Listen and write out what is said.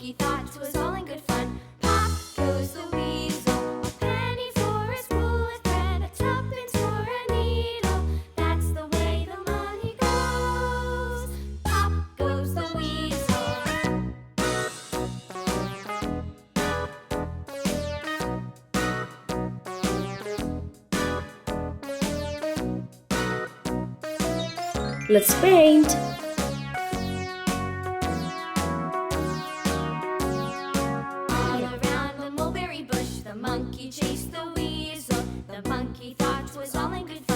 monkey thought it was all in good fun. Pop goes the weasel, a penny for a spool of thread, a tuppence for a needle. That's the way the money goes. Pop goes the weasel. Let's paint. All around the mulberry bush, the monkey chased the weasel. The monkey thought it was all in good fun.